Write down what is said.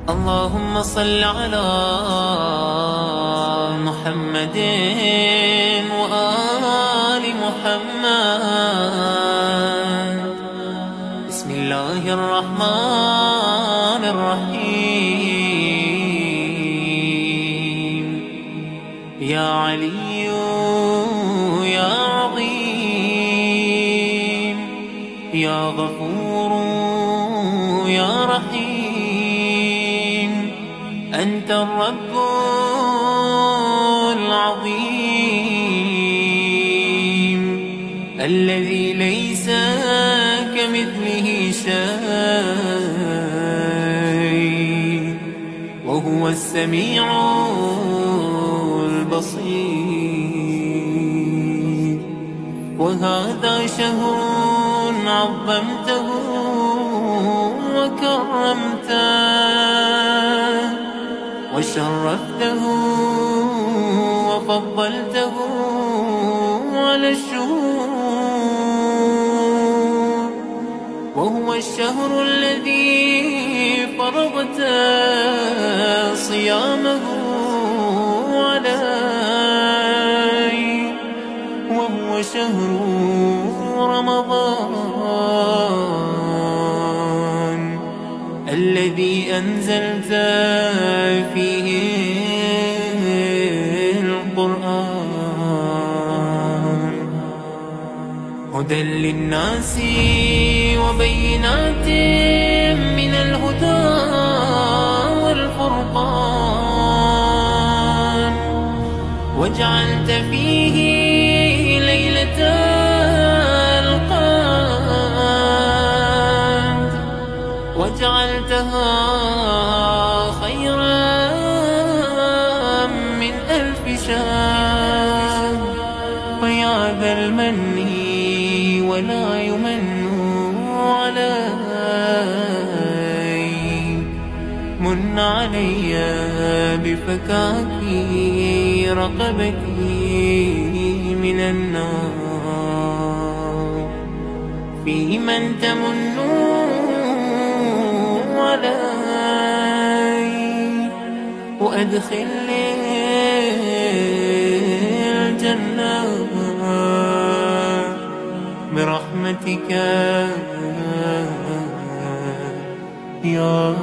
اللهم صل على محمد وآل محمد. بسم الله الرحمن الرحيم. يا علي يا عظيم، يا غفور يا رحيم، أنت الرب العظيم الذي ليس كمثله شيء، وهو السميع البصير. وهذا شهر عظمته وكرمته وشرفته وفضلته على الشهور، وهو الشهر الذي فرضت صيامه علي، وهو شهر رمضان الذي أنزلت فيه القرآن، هدى للناس وبينات من الهدى والفرقان، وجعلت فيه ليلة القدر، وجعلتها خيرا من 1000 شهر. فيا ذا المن ولا يمن علي، من علي بفكاك رقبتي من النار. في من تمن علي وأدخلني الجنة برحمتك يا